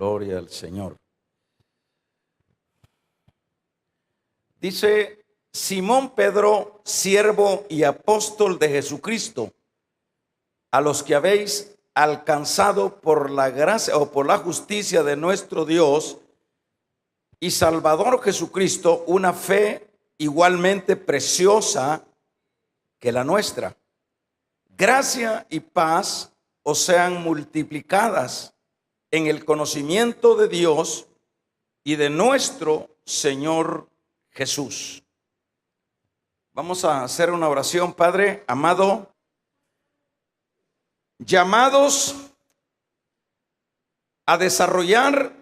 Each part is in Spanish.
Gloria al Señor. Dice Simón Pedro, siervo y apóstol de Jesucristo, a los que habéis alcanzado por la gracia o por la justicia de nuestro Dios y Salvador Jesucristo, una fe igualmente preciosa que la nuestra. Gracia y paz os sean multiplicadas en el conocimiento de Dios y de nuestro Señor Jesús. Vamos a hacer una oración. Padre amado, llamados a desarrollar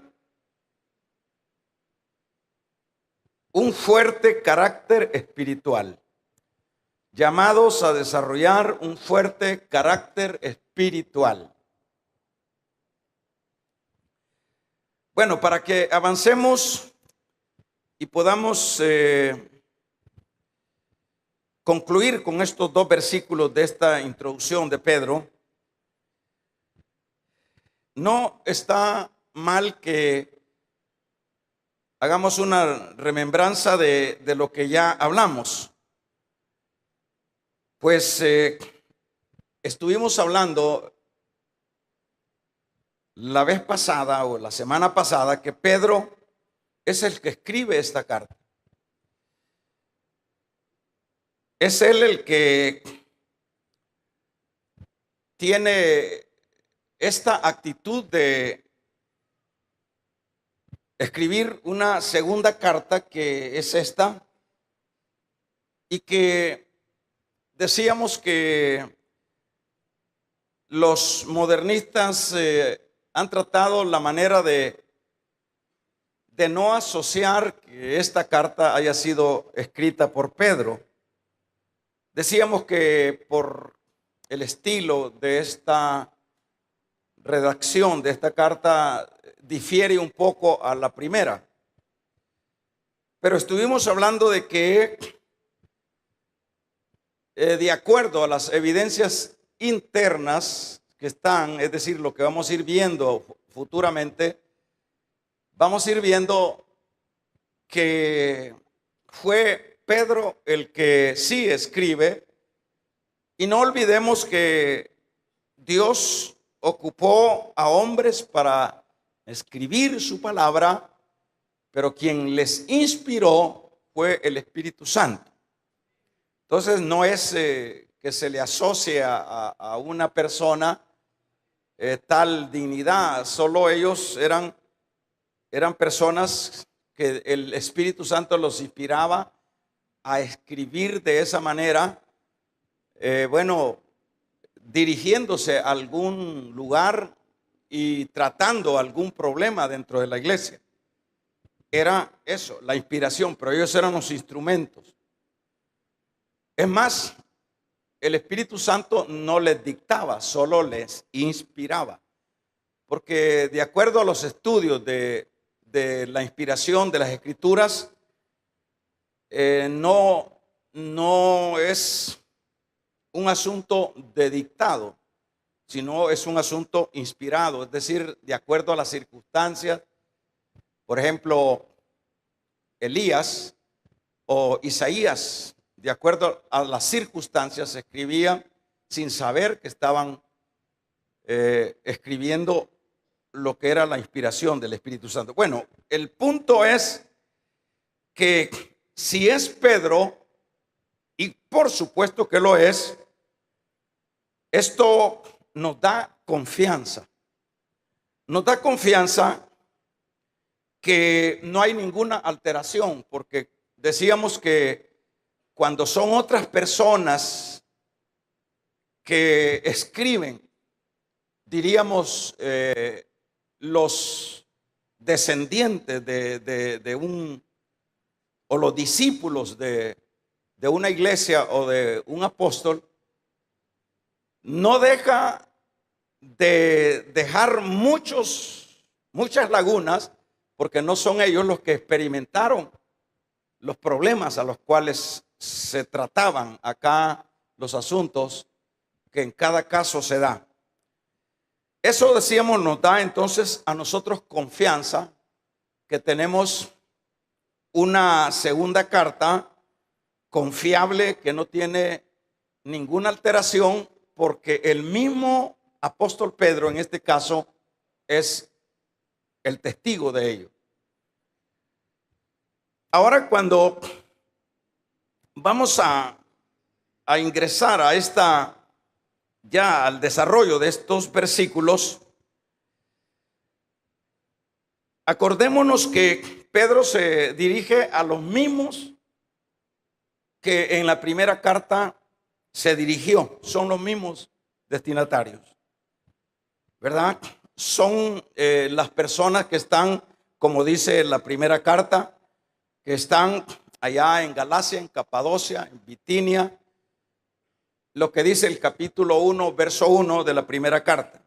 un fuerte carácter espiritual. Llamados a desarrollar un fuerte carácter espiritual. Bueno, para que avancemos y podamos concluir con estos dos versículos de esta introducción de Pedro, no está mal que hagamos una remembranza de lo que ya hablamos. Pues estuvimos hablando la vez pasada o la semana pasada que Pedro es el que escribe esta carta. Es él el que tiene esta actitud de escribir una segunda carta, que es esta, y que decíamos que los modernistas han tratado la manera de no asociar que esta carta haya sido escrita por Pedro. Decíamos que por el estilo de esta redacción de esta carta difiere un poco a la primera. Pero estuvimos hablando de que de acuerdo a las evidencias internas que están, es decir, lo que vamos a ir viendo futuramente, vamos a ir viendo que fue Pedro el que sí escribe, y no olvidemos que Dios ocupó a hombres para escribir su palabra, pero quien les inspiró fue el Espíritu Santo. Entonces no es que se le asocie a una persona tal dignidad, solo ellos eran personas que el Espíritu Santo los inspiraba a escribir de esa manera, dirigiéndose a algún lugar y tratando algún problema dentro de la iglesia. Era eso, la inspiración, pero ellos eran los instrumentos. Es más, el Espíritu Santo no les dictaba, solo les inspiraba. Porque de acuerdo a los estudios de la inspiración de las Escrituras, no es un asunto de dictado, sino es un asunto inspirado, es decir, de acuerdo a las circunstancias. Por ejemplo, Elías o Isaías, de acuerdo a las circunstancias, escribían sin saber que estaban escribiendo lo que era la inspiración del Espíritu Santo. Bueno, el punto es que si es Pedro, y por supuesto que lo es, esto nos da confianza. Nos da confianza que no hay ninguna alteración, porque decíamos que cuando son otras personas que escriben, diríamos los descendientes o los discípulos de una iglesia o de un apóstol, no deja de dejar muchas lagunas, porque no son ellos los que experimentaron los problemas a los cuales se trataban acá los asuntos que en cada caso se da. Eso decíamos nos da entonces a nosotros confianza que tenemos una segunda carta confiable que no tiene ninguna alteración, porque el mismo apóstol Pedro en este caso es el testigo de ello. Ahora, cuando vamos a ingresar a ya al desarrollo de estos versículos, acordémonos que Pedro se dirige a los mismos que en la primera carta se dirigió. Son los mismos destinatarios, ¿verdad? Son las personas que están, como dice la primera carta, que están allá en Galacia, en Capadocia, en Bitinia, lo que dice el capítulo 1, verso 1 de la primera carta.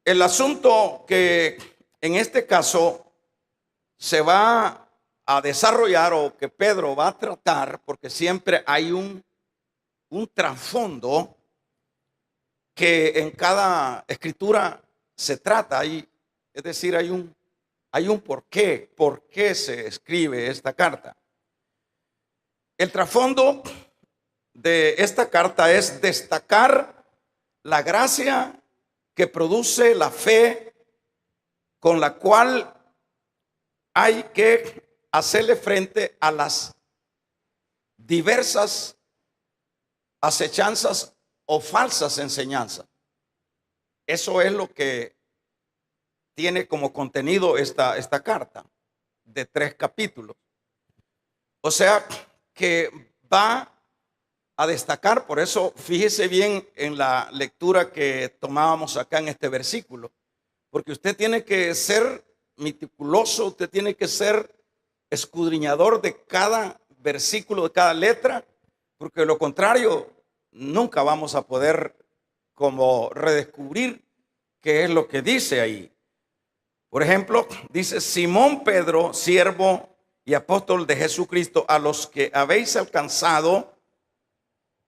El asunto que en este caso se va a desarrollar, o que Pedro va a tratar, porque siempre hay un trasfondo que en cada escritura se trata, es decir, hay un por qué se escribe esta carta. El trasfondo de esta carta es destacar la gracia que produce la fe con la cual hay que hacerle frente a las diversas acechanzas o falsas enseñanzas. Eso es lo que tiene como contenido esta carta de 3 capítulos. O sea que va a destacar, por eso fíjese bien en la lectura que tomábamos acá en este versículo, porque usted tiene que ser meticuloso, usted tiene que ser escudriñador de cada versículo, de cada letra, porque de lo contrario nunca vamos a poder como redescubrir qué es lo que dice ahí. Por ejemplo, dice: Simón Pedro, siervo y apóstol de Jesucristo, a los que habéis alcanzado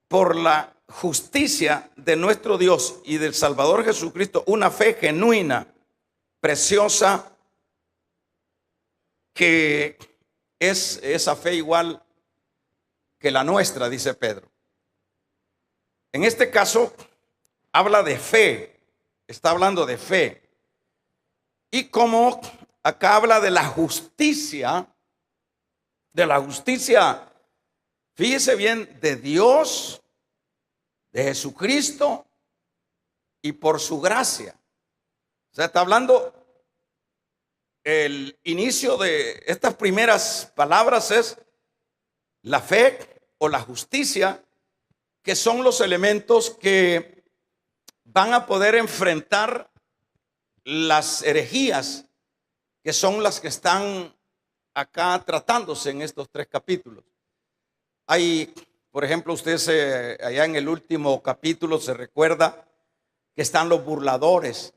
por la justicia de nuestro Dios y del Salvador Jesucristo una fe genuina, preciosa, que es esa fe igual que la nuestra, dice Pedro. En este caso habla de fe, está hablando de fe. Y como acá habla de la justicia, fíjese bien, de Dios, de Jesucristo y por su gracia. O sea, está hablando, el inicio de estas primeras palabras es la fe o la justicia, que son los elementos que van a poder enfrentar las herejías, que son las que están acá tratándose en estos 3 capítulos. Hay, por ejemplo, allá en el último capítulo se recuerda que están los burladores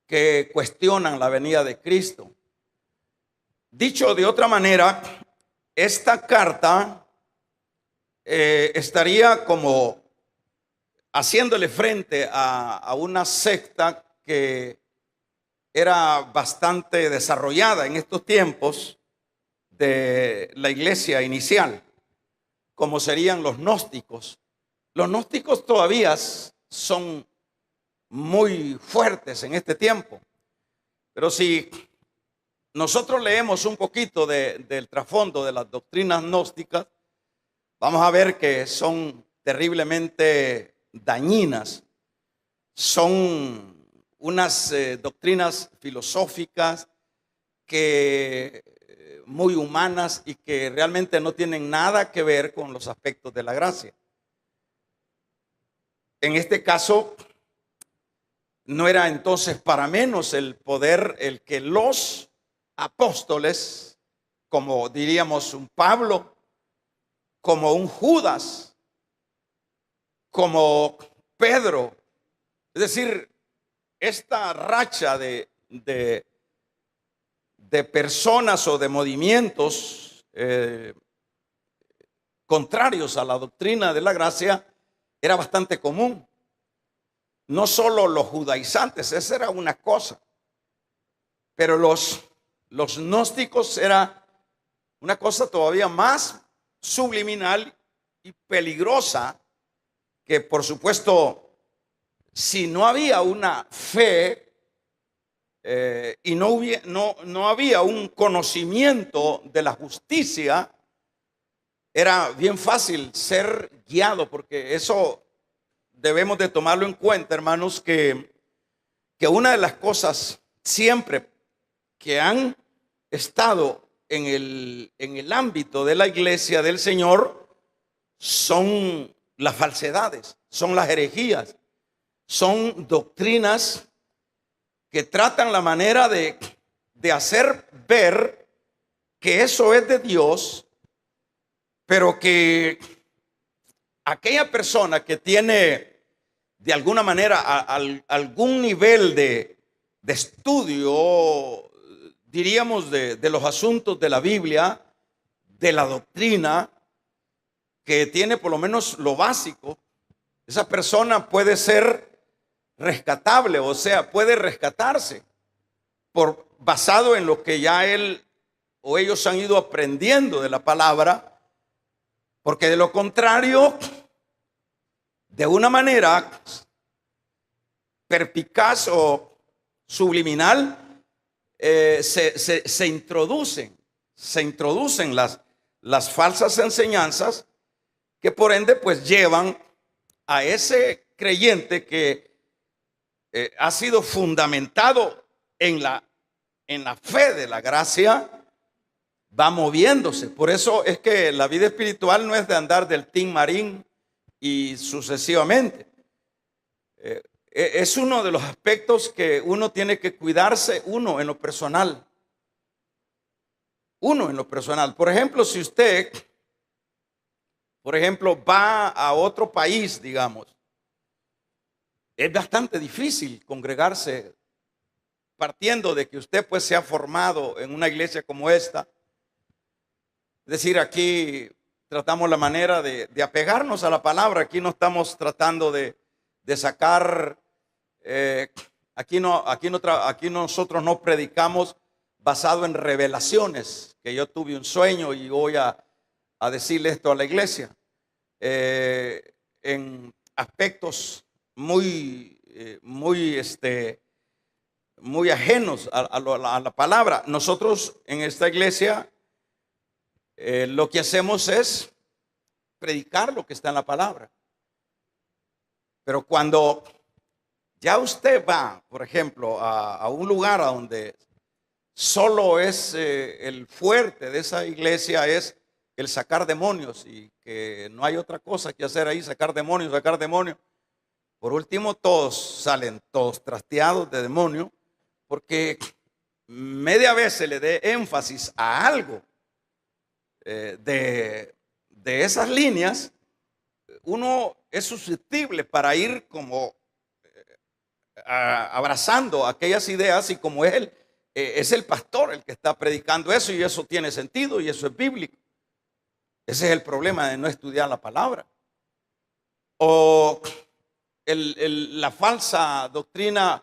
que cuestionan la venida de Cristo. Dicho de otra manera, esta carta estaría como haciéndole frente a una secta que era bastante desarrollada en estos tiempos de la iglesia inicial, como serían los gnósticos. Los gnósticos todavía son muy fuertes en este tiempo, pero si nosotros leemos un poquito del trasfondo de las doctrinas gnósticas, vamos a ver que son terriblemente dañinas. Son unas doctrinas filosóficas que muy humanas y que realmente no tienen nada que ver con los aspectos de la gracia. En este caso, no era entonces para menos el poder el que los apóstoles, como diríamos un Pablo, como un Judas, como Pedro, es decir, esta racha de personas o de movimientos contrarios a la doctrina de la gracia era bastante común. no solo los judaizantes, esa era una cosa, pero los gnósticos era una cosa todavía más subliminal y peligrosa, que por supuesto, si no había una fe y no había un conocimiento de la justicia, era bien fácil ser guiado, porque eso debemos de tomarlo en cuenta, hermanos, que una de las cosas siempre que han estado en el ámbito de la iglesia del Señor son las falsedades, son las herejías, son doctrinas que tratan la manera de hacer ver que eso es de Dios, pero que aquella persona que tiene de alguna manera algún nivel de estudio, diríamos, de los asuntos de la Biblia, de la doctrina, que tiene por lo menos lo básico, esa persona puede ser rescatable, o sea, puede rescatarse basado en lo que ya él o ellos han ido aprendiendo de la palabra, porque de lo contrario, de una manera perspicaz o subliminal, se introducen las falsas enseñanzas, que por ende pues llevan a ese creyente que ha sido fundamentado en la fe de la gracia, va moviéndose. Por eso es que la vida espiritual no es de andar del Tin Marín y sucesivamente. Es uno de los aspectos que uno tiene que cuidarse, uno en lo personal. Por ejemplo, si usted, va a otro país, digamos, es bastante difícil congregarse, partiendo de que usted pues se ha formado en una iglesia como esta. Es decir, aquí tratamos la manera de apegarnos a la palabra. Aquí no estamos tratando de sacar, aquí nosotros no predicamos basado en revelaciones, que yo tuve un sueño y voy a decirle esto a la iglesia, en aspectos muy ajenos a la palabra. Nosotros en esta iglesia lo que hacemos es predicar lo que está en la palabra. Pero cuando ya usted va, por ejemplo, a un lugar donde solo es el fuerte de esa iglesia es el sacar demonios, y que no hay otra cosa que hacer ahí, sacar demonios. Por último, todos salen todos trasteados de demonio, porque media vez se le dé énfasis a algo de esas líneas, uno es susceptible para ir como abrazando aquellas ideas, y como él es el pastor el que está predicando eso, y eso tiene sentido y eso es bíblico. Ese es el problema de no estudiar la palabra. O la falsa doctrina,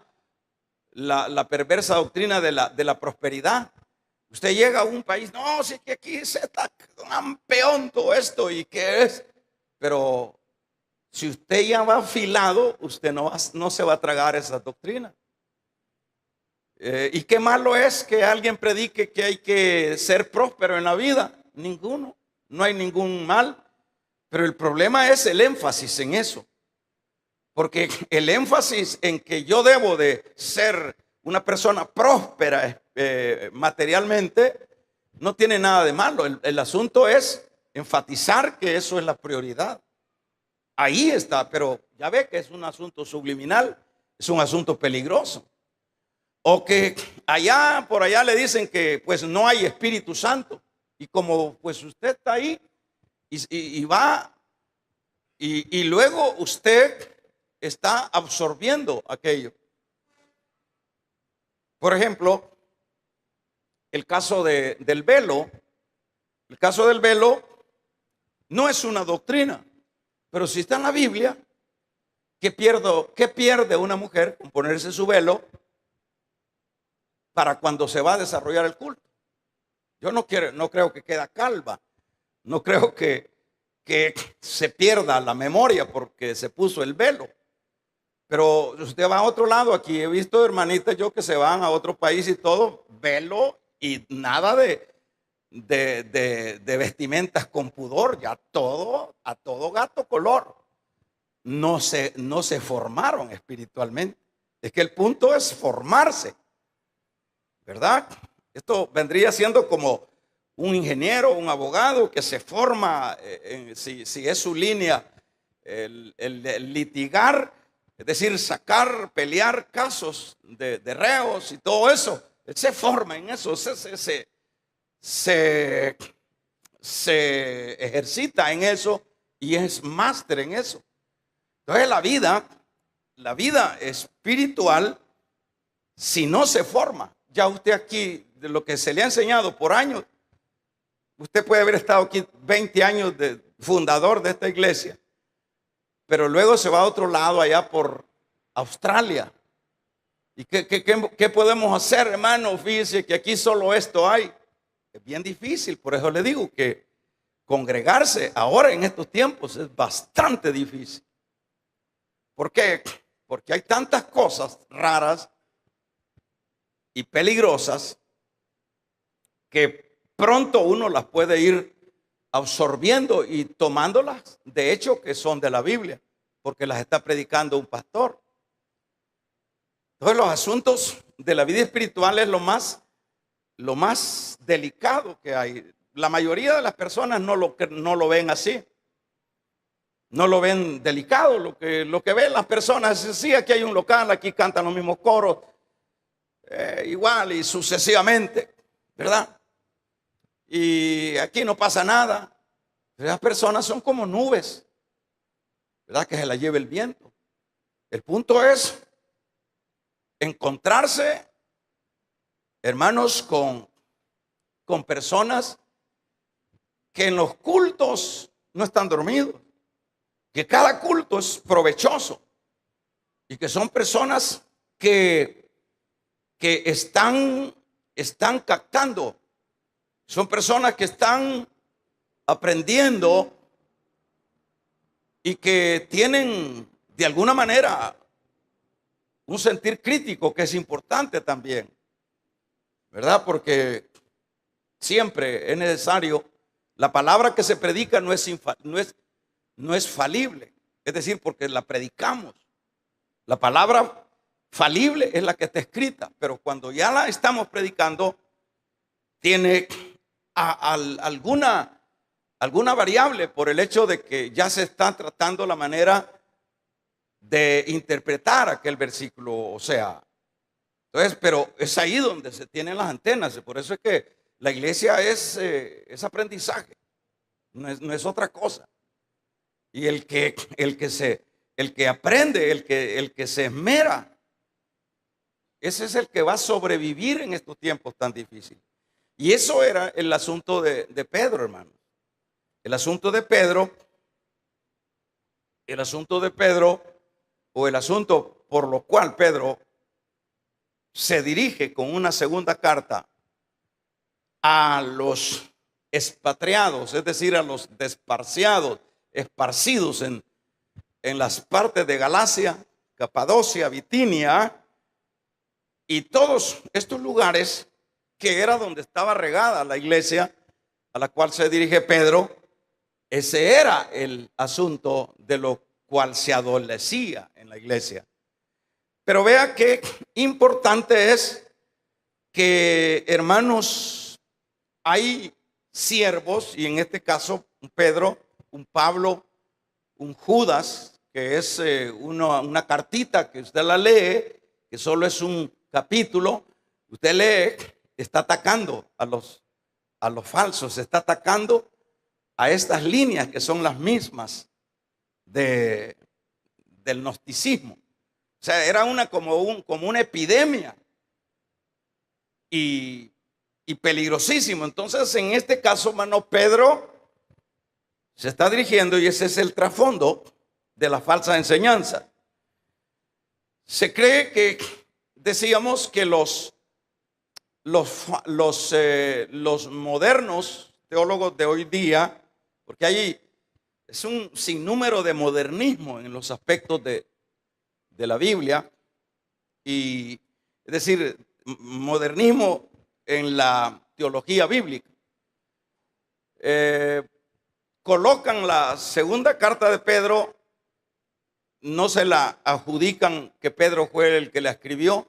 la perversa doctrina de la prosperidad. Usted llega a un país, no, si que aquí se está campeón todo esto, y qué es, pero si usted ya va afilado, usted no se va a tragar esa doctrina. ¿Y qué malo es que alguien predique que hay que ser próspero en la vida? Ninguno, no hay ningún mal, pero el problema es el énfasis en eso. Porque el énfasis en que yo debo de ser una persona próspera materialmente no tiene nada de malo. El asunto es enfatizar que eso es la prioridad. Ahí está, pero ya ve que es un asunto subliminal, es un asunto peligroso. O que por allá le dicen que pues no hay Espíritu Santo, y como pues usted está ahí y va y luego usted está absorbiendo aquello. Por ejemplo, el caso del velo. El caso del velo no es una doctrina, pero sí está en la Biblia, qué pierde una mujer con ponerse su velo para cuando se va a desarrollar el culto? Yo no creo que queda calva. No creo que se pierda la memoria porque se puso el velo. Pero usted va a otro lado, aquí he visto hermanitas yo que se van a otro país y todo, velo y nada de vestimentas con pudor, ya todo, a todo gato color. No se formaron espiritualmente. Es que el punto es formarse, ¿verdad? Esto vendría siendo como un ingeniero, un abogado que se forma, si es su línea, el litigar, es decir, sacar, pelear casos de reos y todo eso. Él se forma en eso, se ejercita en eso y es máster en eso. Entonces la vida espiritual, si no se forma, ya usted aquí, de lo que se le ha enseñado por años, usted puede haber estado aquí 20 años de fundador de esta iglesia, pero luego se va a otro lado, allá por Australia. ¿Y qué podemos hacer, hermano? Fíjese que aquí solo esto hay. Es bien difícil, por eso le digo que congregarse ahora en estos tiempos es bastante difícil. ¿Por qué? Porque hay tantas cosas raras y peligrosas que pronto uno las puede ir absorbiendo y tomándolas de hecho que son de la Biblia, porque las está predicando un pastor. Entonces los asuntos de la vida espiritual es lo más delicado que hay. La mayoría de las personas no lo ven así. No lo ven delicado. Lo que ven las personas es: sí, aquí hay un local, aquí cantan los mismos coros, igual y sucesivamente, ¿verdad? Y aquí no pasa nada. Las personas son como nubes, ¿verdad? Que se las lleve el viento. El punto es encontrarse, hermanos, con personas que en los cultos no están dormidos, que cada culto es provechoso y que son personas que están captando, son personas que están aprendiendo y que tienen de alguna manera un sentir crítico que es importante también, ¿verdad? Porque siempre es necesario, la palabra que se predica no es falible, es decir, porque la predicamos. La palabra falible es la que está escrita, pero cuando ya la estamos predicando, tiene alguna variable por el hecho de que ya se está tratando la manera de interpretar aquel versículo, o sea. Entonces, pero es ahí donde se tienen las antenas. Por eso es que la iglesia es aprendizaje, no es otra cosa. Y el que aprende, el que se esmera, ese es el que va a sobrevivir en estos tiempos tan difíciles. Y eso era el asunto de Pedro, hermano. El asunto de Pedro, o el asunto por lo cual Pedro se dirige con una segunda carta a los expatriados, es decir, a los esparcidos en las partes de Galacia, Capadocia, Bitinia y todos estos lugares que era donde estaba regada la iglesia a la cual se dirige Pedro. Ese era el asunto de lo cual se adolecía en la iglesia. Pero vea qué importante es que, hermanos, hay siervos, y en este caso un Pedro, un Pablo, un Judas, que es una cartita que usted la lee, que solo es un capítulo. Usted lee, está atacando a los falsos, está atacando a estas líneas que son las mismas del gnosticismo. O sea, era como una epidemia y peligrosísimo. Entonces, en este caso, hermano, Pedro se está dirigiendo, y ese es el trasfondo de la falsa enseñanza. Se cree que, decíamos que los modernos teólogos de hoy día, porque es un sinnúmero de modernismo en los aspectos de la Biblia, y es decir, modernismo en la teología bíblica. Colocan la segunda carta de Pedro, no se la adjudican que Pedro fue el que la escribió,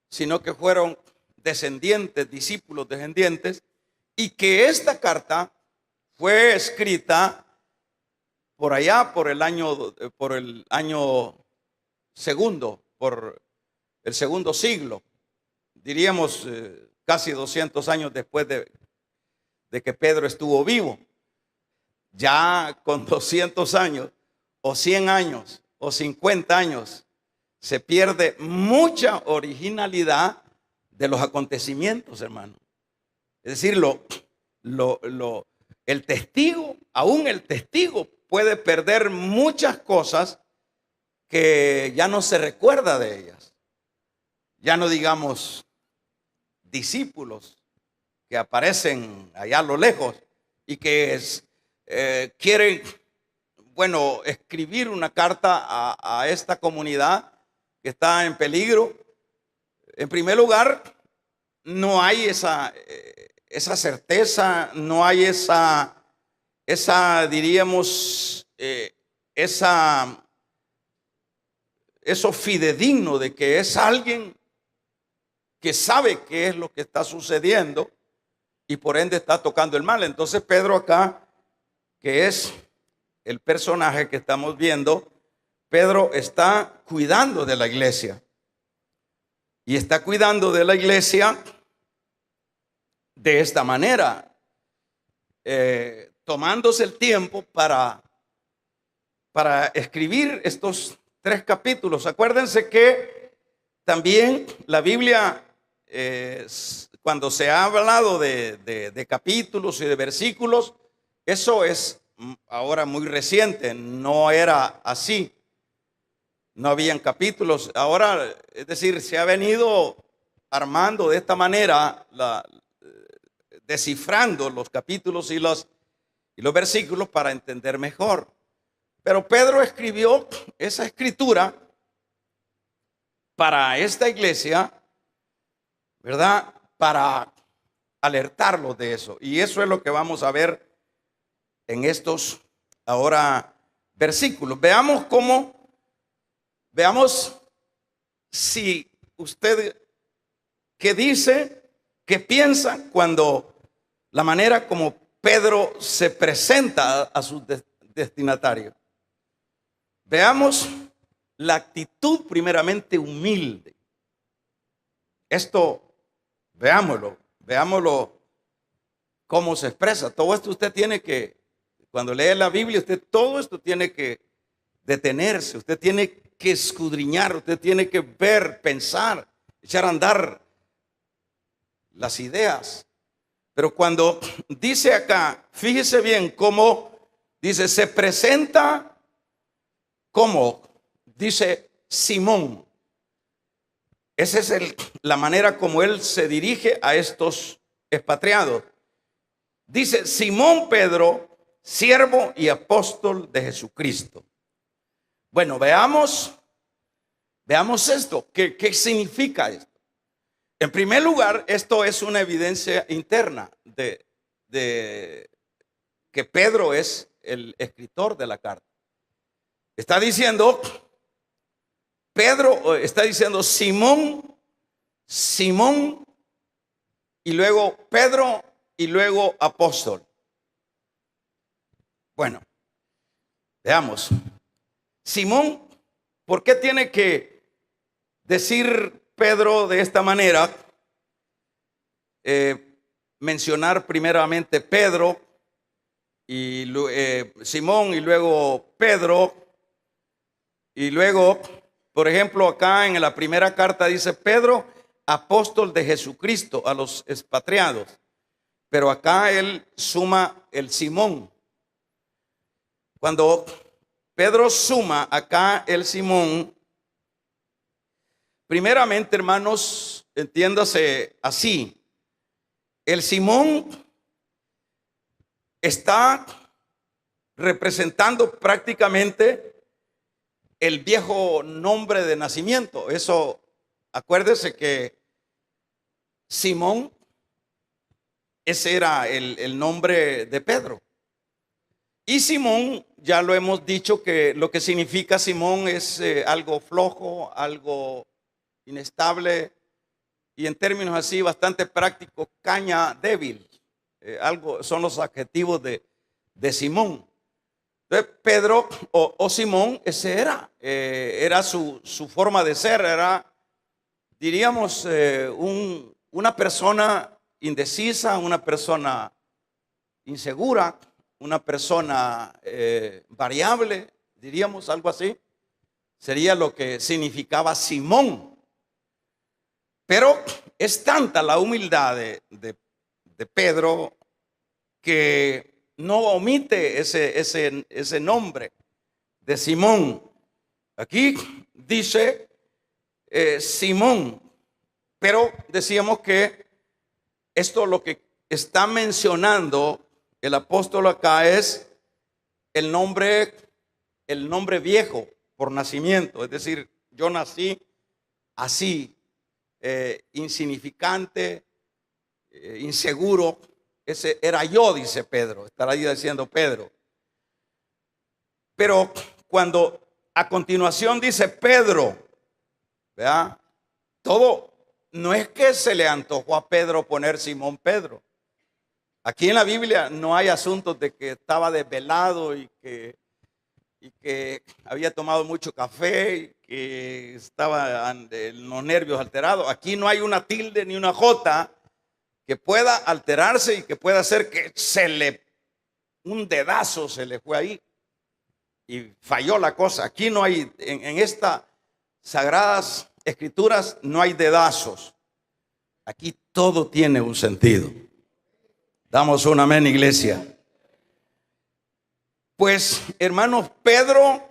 sino que fueron descendientes, discípulos descendientes, y que esta carta fue escrita por allá por el año segundo, por el segundo siglo, diríamos casi 200 años después de que Pedro estuvo vivo. Ya con 200 años o 100 años o 50 años se pierde mucha originalidad de los acontecimientos, hermano. Es decir, el testigo, aún el testigo puede perder muchas cosas que ya no se recuerda de ellas. Ya no digamos discípulos que aparecen allá a lo lejos y que quieren, bueno, escribir una carta a esta comunidad que está en peligro. En primer lugar, no hay esa certeza, no hay diríamos, eso fidedigno de que es alguien que sabe qué es lo que está sucediendo y por ende está tocando el mal. Entonces Pedro acá, que es el personaje que estamos viendo, Pedro está cuidando de la iglesia. Y está cuidando de la iglesia de esta manera, tomándose el tiempo para escribir estos 3 capítulos. Acuérdense que también la Biblia, cuando se ha hablado de capítulos y de versículos, eso es ahora muy reciente, no era así. No habían capítulos. Ahora, es decir, se ha venido armando de esta manera, descifrando los capítulos y los versículos para entender mejor. Pero Pedro escribió esa escritura para esta iglesia, ¿verdad? Para alertarlos de eso. Y eso es lo que vamos a ver en estos ahora versículos. Veamos si usted qué dice, qué piensa cuando la manera como Pedro se presenta a sus destinatarios. Veamos la actitud primeramente humilde. Esto, veámoslo cómo se expresa. Todo esto usted tiene que, cuando lee la Biblia, todo esto tiene que detenerse, usted tiene que escudriñar, usted tiene que ver, pensar, echar a andar las ideas. Pero cuando dice acá, fíjese bien cómo dice, se presenta como, dice Simón. Esa es la manera como él se dirige a estos expatriados. Dice Simón Pedro, siervo y apóstol de Jesucristo. Bueno, veamos esto. ¿Qué significa esto? En primer lugar, esto es una evidencia interna de que Pedro es el escritor de la carta. Pedro está diciendo Simón, y luego Pedro, y luego apóstol. Bueno, veamos. Simón, ¿por qué tiene que decir Pedro de esta manera? Mencionar primeramente Pedro, y Simón, y luego Pedro, y luego, por ejemplo, acá en la primera carta dice Pedro, apóstol de Jesucristo a los expatriados, pero acá él suma el Simón. Cuando Pedro suma acá el Simón, Primeramente, hermanos, entiéndase así. El Simón está representando prácticamente el viejo nombre de nacimiento. Eso, acuérdese que Simón, ese era el nombre de Pedro. Y Simón, ya lo hemos dicho, que lo que significa Simón es algo flojo, algo inestable, y en términos así bastante prácticos, caña débil. Algo son los adjetivos de Simón. Entonces, Pedro o Simón, ese era su forma de ser, era, diríamos, una persona indecisa, una persona insegura, una persona variable, diríamos algo así. Sería lo que significaba Simón. Pero es tanta la humildad de Pedro que no omite ese nombre de Simón. Aquí dice Simón, pero decíamos que esto lo que está mencionando el apóstol acá es el nombre viejo por nacimiento. Es decir, yo nací así, insignificante, inseguro. Ese era yo, dice Pedro. Estará ahí diciendo Pedro. Pero cuando a continuación dice Pedro, ¿verdad? Todo, no es que se le antojó a Pedro poner Simón Pedro. Aquí en la Biblia no hay asuntos de que estaba desvelado y que había tomado mucho café y que estaba en los nervios alterados. Aquí no hay una tilde ni una jota que pueda alterarse y que pueda hacer que un dedazo se le fue ahí y falló la cosa. Aquí no hay, en estas sagradas escrituras no hay dedazos. Aquí todo tiene un sentido. Damos un amén, iglesia. Pues, hermanos, Pedro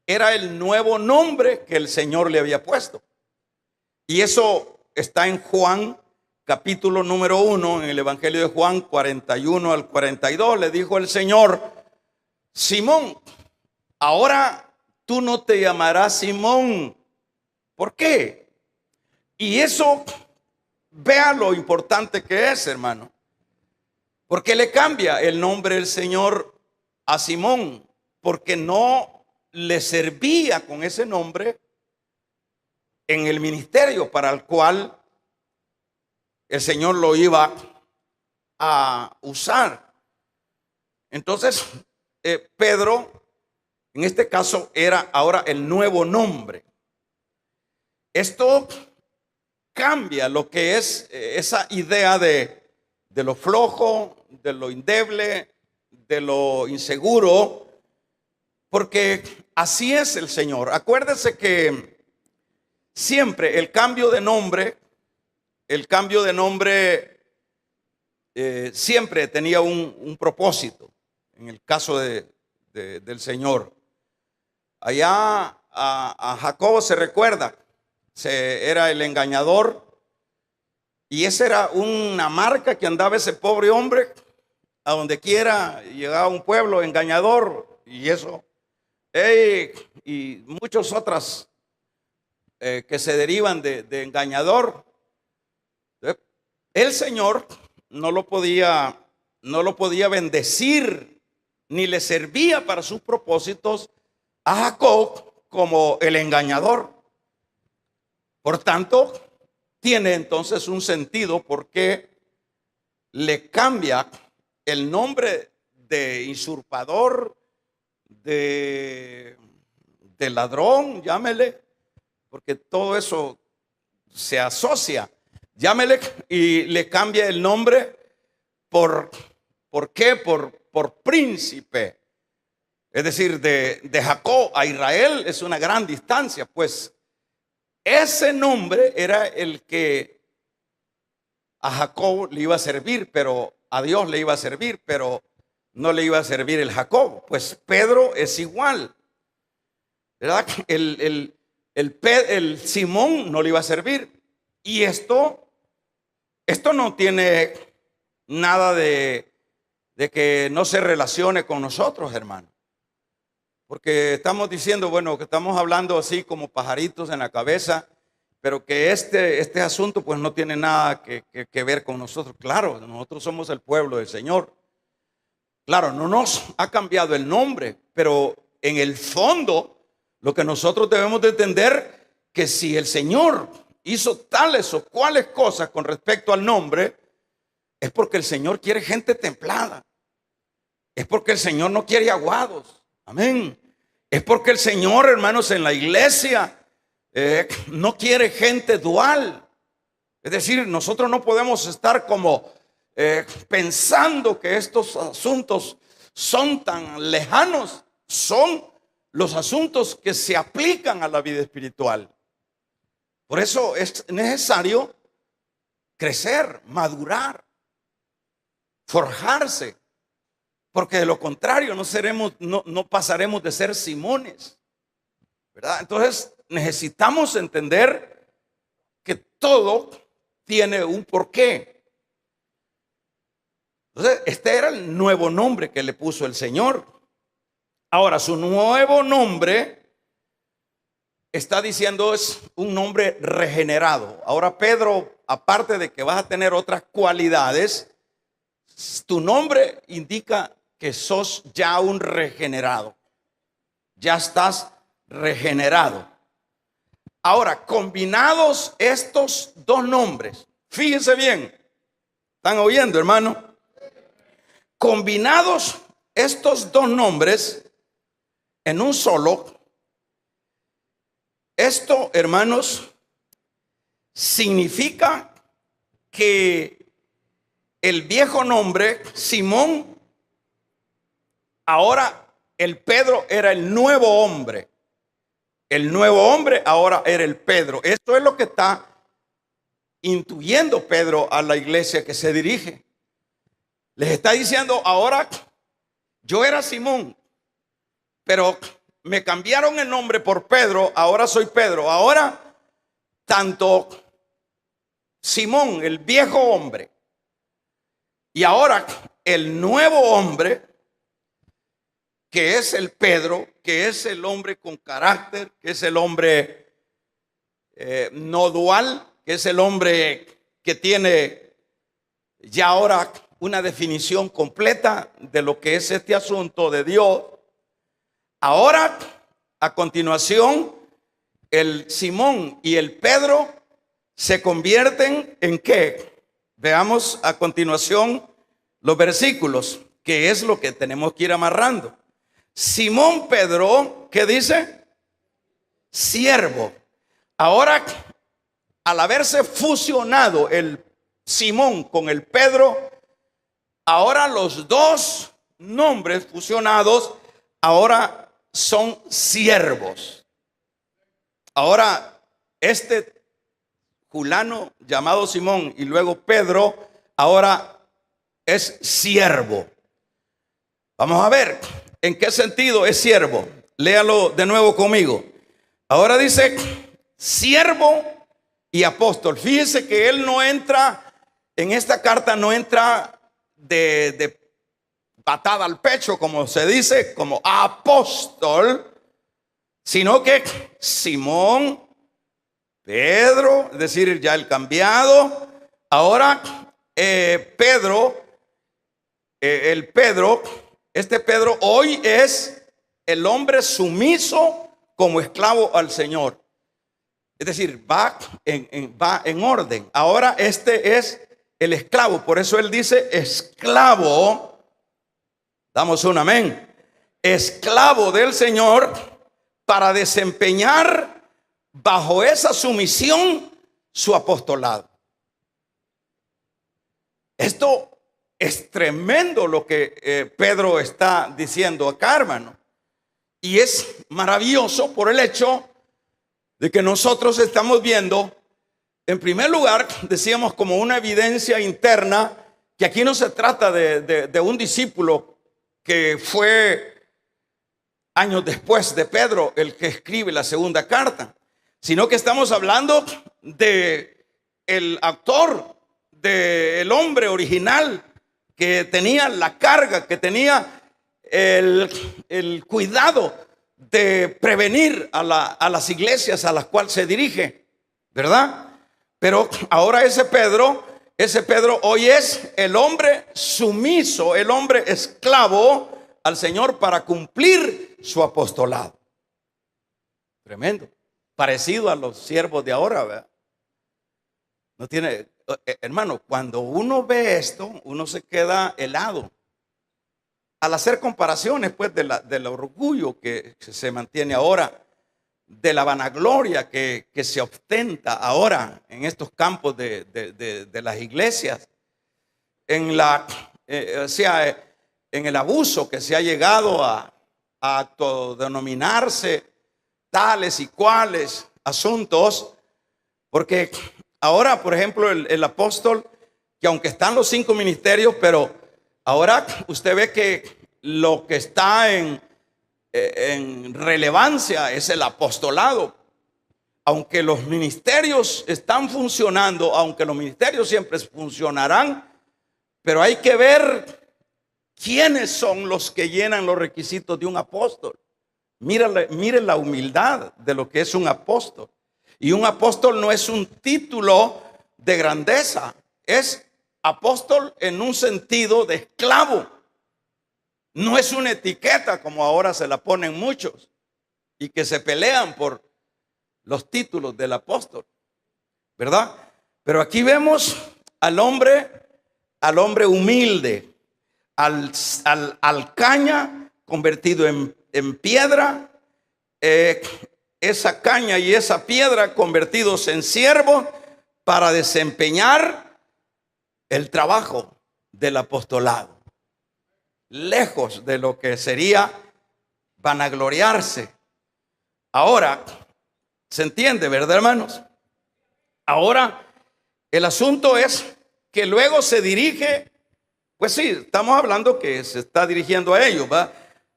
era el nuevo nombre que el Señor le había puesto. Y eso está en Juan, capítulo número 1, en el Evangelio de Juan, 41 al 42. Le dijo el Señor: Simón, ahora tú no te llamarás Simón. ¿Por qué? Y eso, vea lo importante que es, hermano. Porque le cambia el nombre del Señor a Simón, porque no le servía con ese nombre en el ministerio para el cual el Señor lo iba a usar. Entonces, Pedro, en este caso, era ahora el nuevo nombre. Esto cambia lo que es esa idea de lo flojo, de lo endeble, de lo inseguro, porque así es el Señor. Acuérdese que siempre el cambio de nombre siempre tenía un propósito. En el caso del Señor, allá a Jacob se recuerda, era el engañador, y esa era una marca que andaba ese pobre hombre. A donde quiera llegaba un pueblo engañador, y eso, y muchas otras que se derivan de engañador. El Señor no lo podía bendecir, ni le servía para sus propósitos a Jacob como el engañador. Por tanto, tiene entonces un sentido porque le cambia el nombre de usurpador, de ladrón, llámele, porque todo eso se asocia. Llámele, y le cambia el nombre ¿por qué? Por príncipe. Es decir, de Jacob a Israel es una gran distancia. Pues ese nombre era el que a Jacob le iba a servir, pero a Dios le iba a servir, pero no le iba a servir el Jacob. Pues Pedro es igual, ¿verdad? El el Simón no le iba a servir. Y esto no tiene nada de que no se relacione con nosotros, hermano. Porque estamos diciendo, bueno, que estamos hablando así como pajaritos en la cabeza, pero que este asunto pues no tiene nada que ver con nosotros. Claro, nosotros somos el pueblo del Señor. Claro, no nos ha cambiado el nombre, pero en el fondo lo que nosotros debemos de entender, que si el Señor hizo tales o cuales cosas con respecto al nombre, es porque el Señor quiere gente templada. Es porque el Señor no quiere aguados. Amén. Es porque el Señor, hermanos, en la iglesia no quiere gente dual. Es decir, nosotros no podemos estar como pensando que estos asuntos son tan lejanos. Son los asuntos que se aplican a la vida espiritual. Por eso es necesario crecer, madurar, forjarse. Porque de lo contrario no pasaremos de ser Simones, ¿verdad? Entonces necesitamos entender que todo tiene un porqué. Entonces este era el nuevo nombre que le puso el Señor. Ahora su nuevo nombre está diciendo es un nombre regenerado. Ahora Pedro, aparte de que vas a tener otras cualidades, tu nombre indica que sos ya un regenerado. Ya estás regenerado. Ahora, combinados estos dos nombres, fíjense bien, ¿están oyendo, hermano? Combinados estos dos nombres en un solo, esto, hermanos, significa que el viejo nombre, Simón, ahora el Pedro era el nuevo hombre. El nuevo hombre ahora era el Pedro. Esto es lo que está intuyendo Pedro a la iglesia que se dirige. Les está diciendo, ahora yo era Simón, pero me cambiaron el nombre por Pedro, ahora soy Pedro. Ahora tanto Simón, el viejo hombre, y ahora el nuevo hombre, que es el Pedro, que es el hombre con carácter, que es el hombre no dual, que es el hombre que tiene ya ahora una definición completa de lo que es este asunto de Dios. Ahora, a continuación, el Simón y el Pedro se convierten en ¿qué? Veamos a continuación los versículos, que es lo que tenemos que ir amarrando. Simón Pedro, ¿qué dice? Siervo. Ahora, al haberse fusionado el Simón con el Pedro, ahora los dos nombres fusionados ahora son siervos. Ahora este fulano llamado Simón y luego Pedro ahora es siervo. Vamos a ver en qué sentido es siervo. Léalo de nuevo conmigo. Ahora dice siervo y apóstol. Fíjese que él no entra en esta carta, no entra de patada al pecho, como se dice, como apóstol, sino que Simón, Pedro, es decir, ya el cambiado. Ahora Pedro, este Pedro hoy es el hombre sumiso como esclavo al Señor. Es decir, va en orden. Ahora este es el esclavo. Por eso él dice esclavo. Damos un amén. Esclavo del Señor para desempeñar bajo esa sumisión su apostolado. Esto es tremendo lo que Pedro está diciendo acá, hermano. Y es maravilloso por el hecho de que nosotros estamos viendo, en primer lugar, decíamos como una evidencia interna, que aquí no se trata de un discípulo que fue años después de Pedro el que escribe la segunda carta, sino que estamos hablando de el autor, del hombre original que tenía la carga, que tenía el cuidado de prevenir a las iglesias a las cuales se dirige, ¿verdad? Pero ahora ese Pedro hoy es el hombre sumiso, el hombre esclavo al Señor para cumplir su apostolado. Tremendo. Parecido a los siervos de ahora, ¿verdad? No tiene, hermano, cuando uno ve esto, uno se queda helado. Al hacer comparaciones, pues, del orgullo que se mantiene ahora, de la vanagloria que se ostenta ahora en estos campos de las iglesias, en el abuso que se ha llegado a autodenominarse tales y cuales asuntos, porque ahora, por ejemplo, el apóstol, que aunque están los 5 ministerios, pero ahora usted ve que lo que está en relevancia es el apostolado. Aunque los ministerios están funcionando, aunque los ministerios siempre funcionarán, pero hay que ver quiénes son los que llenan los requisitos de un apóstol. Mire la humildad de lo que es un apóstol. Y un apóstol no es un título de grandeza, es apóstol en un sentido de esclavo. No es una etiqueta como ahora se la ponen muchos y que se pelean por los títulos del apóstol, ¿verdad? Pero aquí vemos al hombre humilde, al caña convertido en piedra, esa caña y esa piedra convertidos en siervos para desempeñar el trabajo del apostolado. Lejos de lo que sería vanagloriarse. Ahora, ¿se entiende, verdad, hermanos? Ahora, el asunto es que luego se dirige, pues sí, estamos hablando que se está dirigiendo a ellos, ¿va?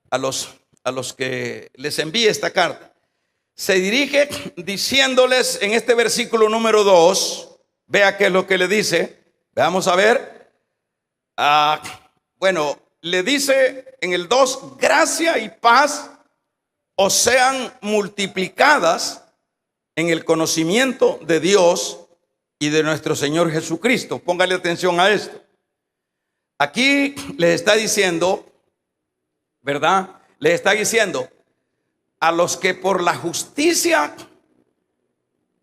A los que les envíe esta carta. Se dirige diciéndoles en este versículo número 2, vea qué es lo que le dice. Vamos a ver. Bueno, le dice en el 2, gracia y paz os sean multiplicadas en el conocimiento de Dios y de nuestro Señor Jesucristo. Póngale atención a esto. Aquí les está diciendo, ¿verdad? Les está diciendo a los que por la justicia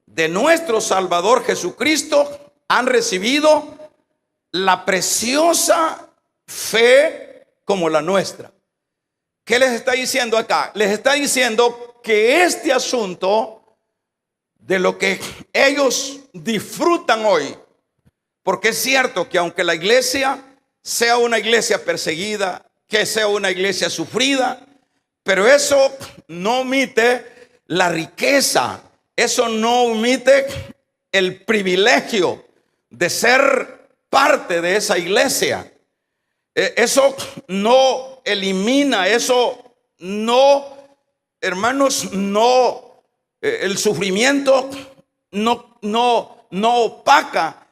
de nuestro Salvador Jesucristo han recibido la preciosa fe como la nuestra. ¿Qué les está diciendo acá? Les está diciendo que este asunto de lo que ellos disfrutan hoy, porque es cierto que aunque la iglesia sea una iglesia perseguida, que sea una iglesia sufrida, pero eso no omite la riqueza, eso no omite el privilegio de ser parte de esa iglesia. Eso no elimina, eso no, hermanos, no, el sufrimiento no opaca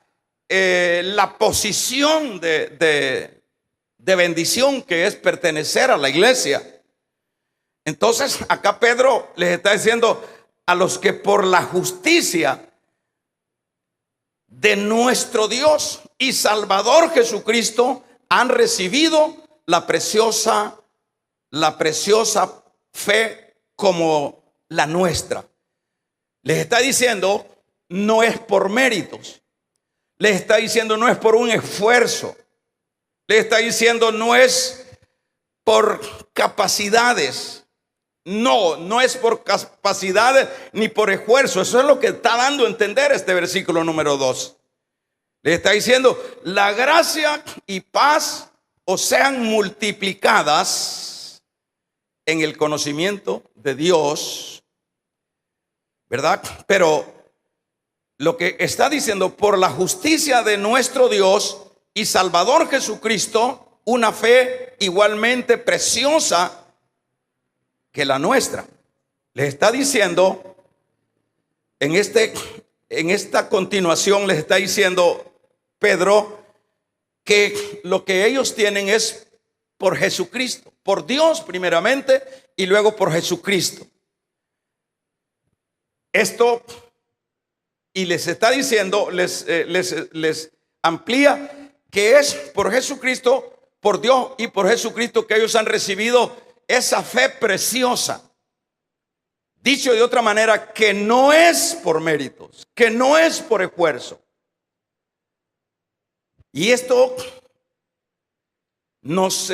la posición de bendición que es pertenecer a la iglesia. Entonces acá Pedro les está diciendo a los que por la justicia de nuestro Dios y Salvador Jesucristo han recibido la preciosa fe como la nuestra. Les está diciendo no es por méritos, les está diciendo no es por un esfuerzo, les está diciendo no es por capacidades. No es por capacidades ni por esfuerzo. Eso es lo que está dando a entender este versículo número 2. Le está diciendo la gracia y paz os sean multiplicadas en el conocimiento de Dios, ¿verdad? Pero lo que está diciendo por la justicia de nuestro Dios y Salvador Jesucristo, una fe igualmente preciosa que la nuestra. Les está diciendo en esta continuación les está diciendo Pedro que lo que ellos tienen es por Jesucristo, por Dios primeramente y luego por Jesucristo. Esto, y les está diciendo, les amplía que es por Jesucristo, por Dios y por Jesucristo que ellos han recibido esa fe preciosa. Dicho de otra manera, que no es por méritos, que no es por esfuerzo. Y esto nos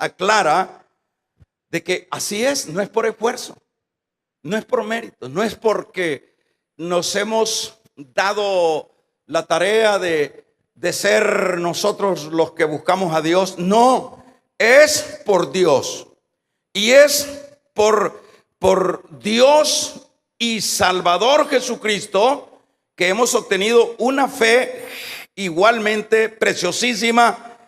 aclara de que así es, no es por esfuerzo, no es por mérito, no es porque nos hemos dado la tarea de ser nosotros los que buscamos a Dios. No, es por Dios. Y es por Dios y Salvador Jesucristo que hemos obtenido una fe igualmente preciosísima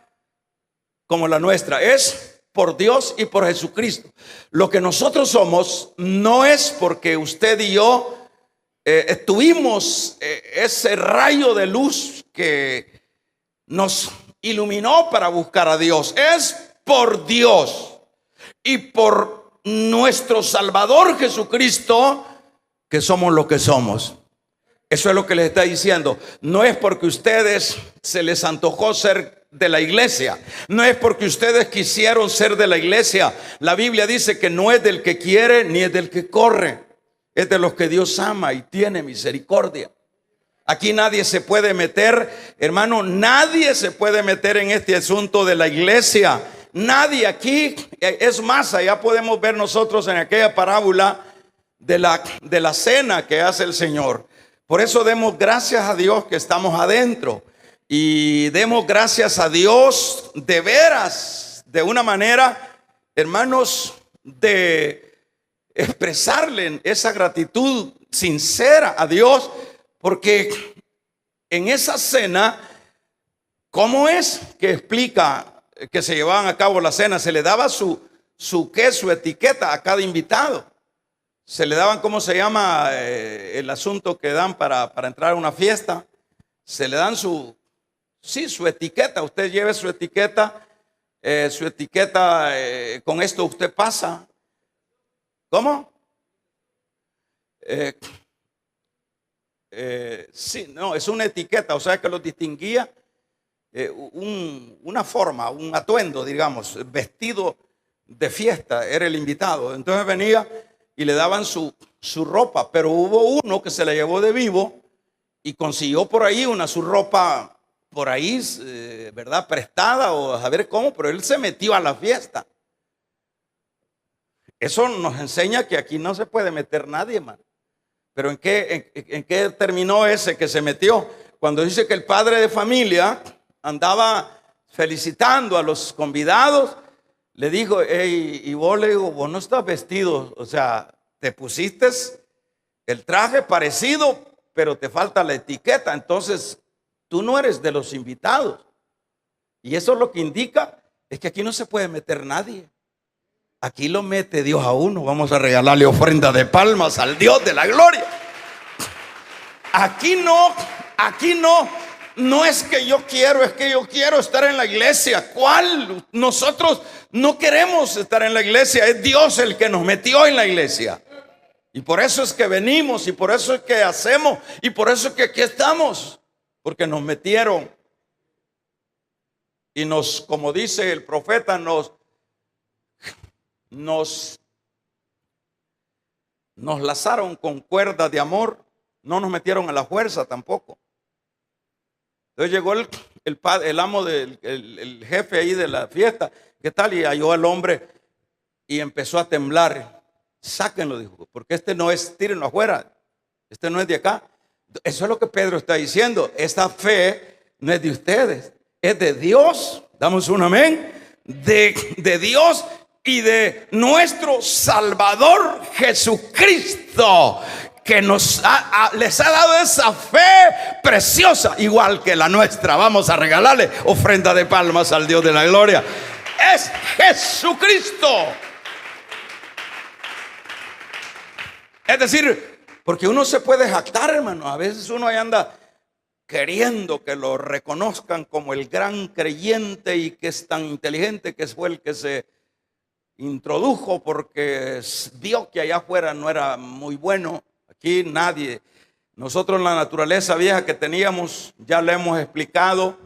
como la nuestra. Es por Dios y por Jesucristo. Lo que nosotros somos no es porque usted y yo tuvimos ese rayo de luz que nos iluminó para buscar a Dios. Es por Dios y por nuestro Salvador Jesucristo que somos lo que somos. Eso es lo que les está diciendo. No es porque ustedes se les antojó ser de la iglesia, no es porque ustedes quisieron ser de la iglesia. La Biblia dice que no es del que quiere ni es del que corre, es de los que Dios ama y tiene misericordia. Aquí nadie se puede meter, hermano, nadie se puede meter en este asunto de la iglesia. Nadie aquí. Es más, allá podemos ver nosotros en aquella parábola de la cena que hace el Señor. Por eso demos gracias a Dios que estamos adentro. Y demos gracias a Dios de veras, de una manera, hermanos, de expresarle esa gratitud sincera a Dios. Porque en esa cena, ¿cómo es que explica que se llevaban a cabo la cena? Se le daba su etiqueta a cada invitado. Se le daban, ¿cómo se llama el asunto que dan para entrar a una fiesta? Se le dan su etiqueta. Usted lleve su etiqueta, con esto usted pasa. ¿Cómo? Sí, no, es una etiqueta, o sea que los distinguía una forma, un atuendo, digamos, vestido de fiesta, era el invitado. Entonces venía y le daban su ropa, pero hubo uno que se la llevó de vivo y consiguió por ahí su ropa por ahí, ¿verdad? Prestada o a ver cómo, pero él se metió a la fiesta. Eso nos enseña que aquí no se puede meter nadie, hermano. Pero ¿en qué terminó ese que se metió? Cuando dice que el padre de familia andaba felicitando a los convidados, le dijo, hey, y vos, le digo, vos no estás vestido, o sea, te pusiste el traje parecido, pero te falta la etiqueta, entonces tú no eres de los invitados. Y eso lo que indica es que aquí no se puede meter nadie. Aquí lo mete Dios a uno. Vamos a regalarle ofrenda de palmas al Dios de la gloria. Aquí no es que yo quiero, es que yo quiero estar en la iglesia. ¿Cuál? Nosotros no queremos estar en la iglesia, es Dios el que nos metió en la iglesia. Y por eso es que venimos, y por eso es que hacemos, y por eso es que aquí estamos, porque nos metieron. Y como dice el profeta, nos lazaron con cuerdas de amor, no nos metieron a la fuerza tampoco. Entonces llegó el amo el jefe ahí de la fiesta, ¿qué tal? Y halló al hombre y empezó a temblar. Sáquenlo, dijo, porque este no es, tírenlo afuera, este no es de acá. Eso es lo que Pedro está diciendo. Esta fe no es de ustedes, es de Dios. Damos un amén. De Dios y de nuestro Salvador Jesucristo, que les ha dado esa fe preciosa, igual que la nuestra. Vamos a regalarle ofrenda de palmas al Dios de la gloria. Es Jesucristo. Es decir, porque uno se puede jactar, hermano. A veces uno ahí anda queriendo que lo reconozcan como el gran creyente y que es tan inteligente, que fue el que se introdujo porque vio que allá afuera no era muy bueno. Aquí nadie. Nosotros la naturaleza vieja que teníamos, ya le hemos explicado,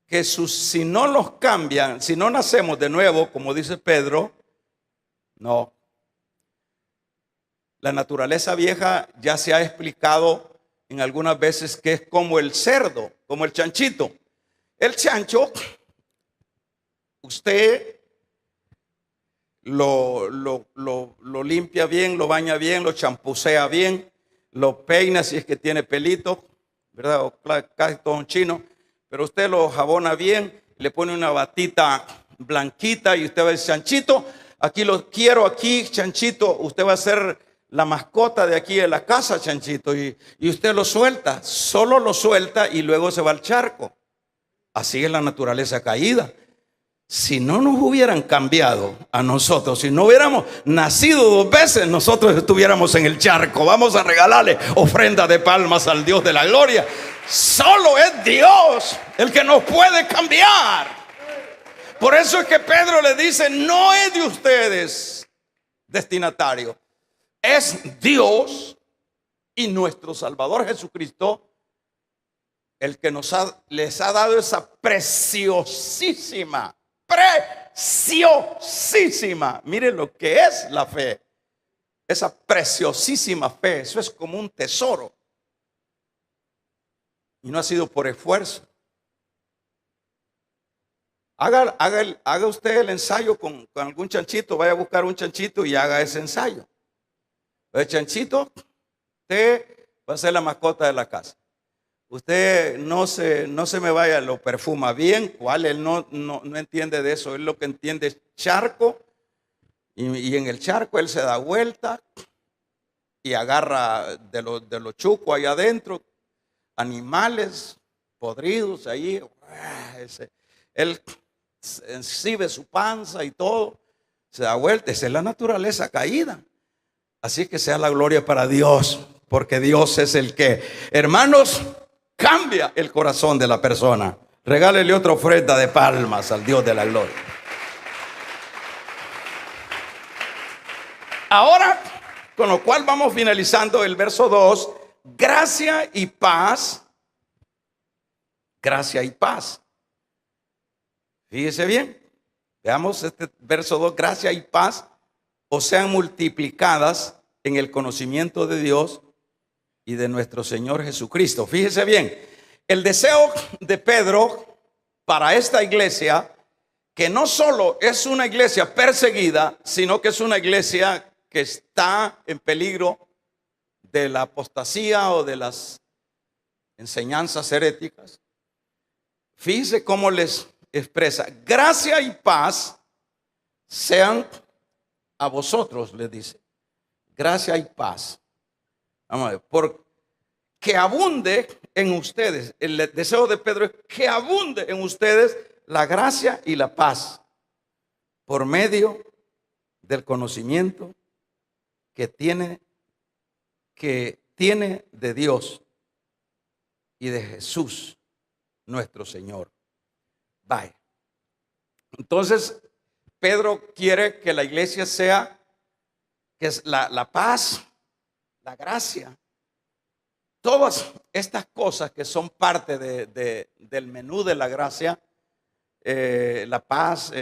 que si no los cambian, si no nacemos de nuevo, como dice Pedro, no. La naturaleza vieja ya se ha explicado en algunas veces que es como el cerdo, como el chanchito. El chancho, usted lo limpia bien, lo baña bien, lo champusea bien, lo peina si es que tiene pelito, ¿verdad? O casi todo un chino, pero usted lo jabona bien, le pone una batita blanquita y usted va a decir, chanchito, aquí lo quiero, aquí, chanchito, usted va a ser la mascota de aquí de la casa, chanchito, y usted lo suelta, solo lo suelta y luego se va al charco. Así es la naturaleza caída. Si no nos hubieran cambiado a nosotros, si no hubiéramos nacido dos veces, nosotros estuviéramos en el charco. Vamos a regalarle ofrenda de palmas al Dios de la gloria. Solo es Dios el que nos puede cambiar. Por eso es que Pedro le dice, no es de ustedes destinatario, es Dios y nuestro Salvador Jesucristo el que les ha dado esa preciosísima, mire lo que es la fe, esa preciosísima fe. Eso es como un tesoro y no ha sido por esfuerzo. Haga usted el ensayo con algún chanchito. Vaya a buscar un chanchito y haga ese ensayo. El chanchito, usted va a ser la mascota de la casa. Usted no se me vaya, lo perfuma bien. ¿Cuál? Él no entiende de eso. Él lo que entiende es charco. Y en el charco él se da vuelta y agarra de los chucos ahí adentro, animales podridos ahí. Él exhibe su panza y todo. Se da vuelta. Esa es la naturaleza caída. Así que sea la gloria para Dios, porque Dios es el que, hermanos, cambia el corazón de la persona. Regálele otra ofrenda de palmas al Dios de la gloria. Ahora, con lo cual vamos finalizando el verso 2. Gracia y paz. Gracia y paz. Fíjese bien. Veamos este verso 2. Gracia y paz os sean multiplicadas en el conocimiento de Dios y de nuestro Señor Jesucristo. Fíjese bien, el deseo de Pedro para esta iglesia, que no solo es una iglesia perseguida, sino que es una iglesia que está en peligro de la apostasía o de las enseñanzas heréticas. Fíjese cómo les expresa: gracia y paz sean a vosotros, les dice. Gracia y paz. Vamos a ver, porque abunde en ustedes. El deseo de Pedro es que abunde en ustedes la gracia y la paz por medio del conocimiento que tiene de Dios y de Jesús nuestro Señor. Vaya. Entonces, Pedro quiere que la iglesia sea, que es la paz, la gracia, todas estas cosas que son parte del menú de la gracia, la paz,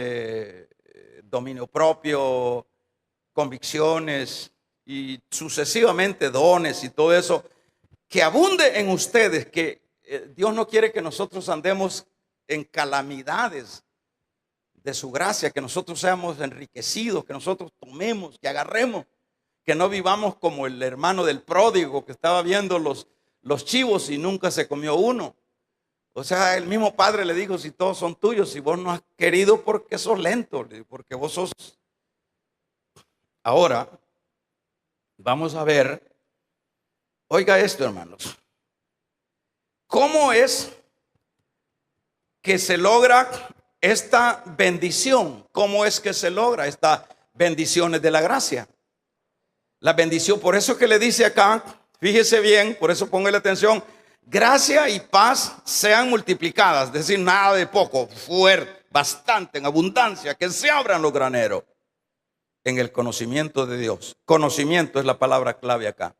dominio propio, convicciones y sucesivamente dones y todo eso, que abunde en ustedes, que Dios no quiere que nosotros andemos en calamidades de su gracia, que nosotros seamos enriquecidos, que nosotros tomemos, que agarremos, que no vivamos como el hermano del pródigo que estaba viendo los chivos y nunca se comió uno. O sea, el mismo padre le dijo: si todos son tuyos, si vos no has querido, porque sos lento, porque vos sos. Ahora vamos a ver, oiga esto, hermanos, ¿cómo es que se logra esta bendición? ¿Cómo es que se logra estas bendiciones de la gracia? La bendición, por eso que le dice acá, fíjese bien, por eso póngale atención, gracia y paz sean multiplicadas, es decir, nada de poco, fuerte, bastante, en abundancia, que se abran los graneros en el conocimiento de Dios. Conocimiento es la palabra clave acá.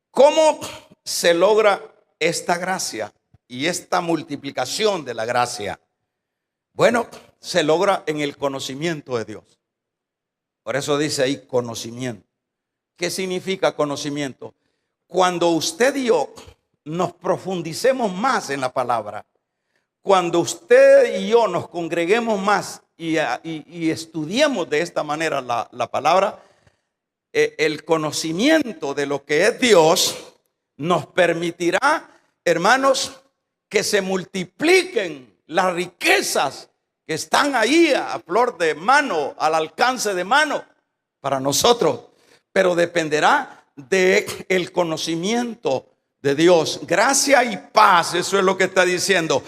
¿Cómo se logra esta gracia y esta multiplicación de la gracia? Bueno, se logra en el conocimiento de Dios. Por eso dice ahí conocimiento. ¿Qué significa conocimiento? Cuando usted y yo nos profundicemos más en la palabra, cuando usted y yo nos congreguemos más y estudiemos de esta manera la palabra, el conocimiento de lo que es Dios nos permitirá, hermanos, que se multipliquen las riquezas que están ahí a flor de mano, al alcance de mano para nosotros. Pero dependerá del conocimiento de Dios. Gracia y paz, eso es lo que está diciendo.